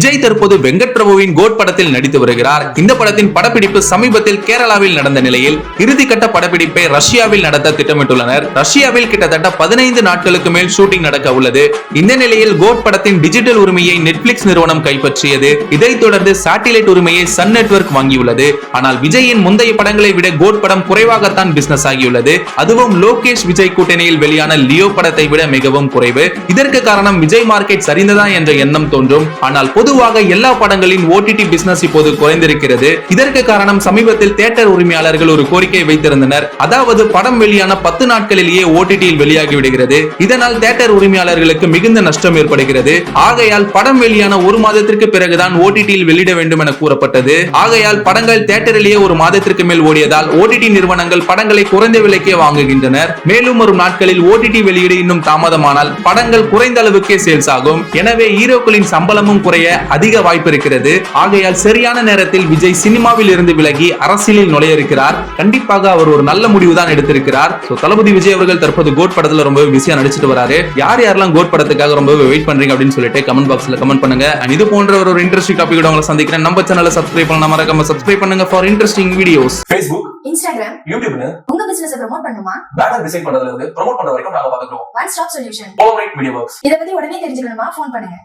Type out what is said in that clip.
விஜய் தற்போது வெங்கட் பிரபுவின் கோட் படத்தில் நடித்து வருகிறார். இந்த படத்தின் படப்பிடிப்பு சமீபத்தில் கேரளாவில் நடந்த நிலையில் இறுதிக்கட்ட படப்பிடிப்பை ரஷ்யாவில் நடத்த திட்டமிட்டுள்ளனர். ரஷ்யாவில் கிட்டத்தட்ட 15 நாட்களுக்கு மேல் ஷூட்டிங் நடக்க உள்ளது. இந்த நிலையில் கோட் படத்தின் டிஜிட்டல் உரிமையை நெட்ஃபிளிக்ஸ் நிறுவனம் கைப்பற்றியது. இதைத் தொடர்ந்து சாட்டிலைட் உரிமையை சன் நெட்வொர்க் வாங்கியுள்ளது. ஆனால் விஜயின் முந்தைய படங்களை விட கோட் படம் குறைவாகத்தான் பிசினஸ் ஆகியுள்ளது. அதுவும் லோகேஷ் விஜய் கூட்டணியில் வெளியான லியோ படத்தை விட மிகவும் குறைவு. இதற்கு காரணம் விஜய் மார்க்கெட் சரிந்ததா என்ற எண்ணம் தோன்றும். ஆனால் பொதுவாக எல்லா படங்களின் ஓடிடி பிசினஸ் இப்போது குறைந்திருக்கிறது. இதற்கு காரணம் சமீபத்தில் தியேட்டர் உரிமையாளர்கள் ஒரு கோரிக்கை வைத்திருந்தனர். அதாவது படம் வெளியான 10 நாட்களிலேயே ஓடிடியில் வெளியாகி விடுகிறது. இதனால் தியேட்டர் உரிமையாளர்களுக்கு மிகுந்த நஷ்டம் ஏற்படுகிறது. ஆகையால் படம் வெளியான ஒரு மாதத்திற்கு பிறகுதான் ஓடிடியில் வெளியிட வேண்டும் என கூறப்பட்டது. ஆகையால் படங்கள் தியேட்டரிலேயே ஒரு மாதத்திற்கு மேல் ஓடியதால் ஓடிடி நிறுவனங்கள் படங்களை குறைந்த விலைக்கே வாங்குகின்றனர். மேலும் ஒரு நாட்களில் ஓடிடி வெளியீடு இன்னும் தாமதமானால் படங்கள் குறைந்த அளவுக்கே சேல்ஸ் ஆகும். எனவே ஹீரோக்களின் சம்பளமும் குறைய அதிக வாய்ப்பு இருக்கிறது. ஆகையால் சரியான நேரத்தில் விஜய் சினிமாவில் இருந்து விலகி அரசியலில் நுழைய இருக்கிறார். கண்டிப்பாக அவர் ஒரு நல்ல முடிவு தான் எடுத்திருக்கிறார். தளபதி விஜய் அவர்கள் தற்போது கோட் படத்துல ரொம்ப பிஸியா நடிச்சிட்டு வராரு. யாரெல்லாம் கோட் படத்துக்காக ரொம்ப வெயிட் பண்றீங்க அப்படின்னு சொல்லிட்டு கமெண்ட் பாக்ஸ்ல கமெண்ட் பண்ணுங்க. இது போன்ற ஒரு இன்ட்ரெஸ்டிங் டாபிக் உங்களை சந்திக்கிறேன். நம்ம சேனலை சப்ஸ்கிரைப் பண்ண மறக்காம சப்ஸ்கிரைப் பண்ணுங்க for interesting videos. Facebook, Instagram, YouTube உங்க பிசினஸ் ப்ரோமோட் பண்ணுமா? பேனர் டிசைன் பண்றதுல இருந்து ப்ரோமோட் பண்ற வரைக்கும் நாங்க பாத்துக்கிறோம். One stop solution. Power Media Works. இத பத்தி உடனே தெரிஞ்சுக்கணுமா? ஃபோன் பண்ணுங்க.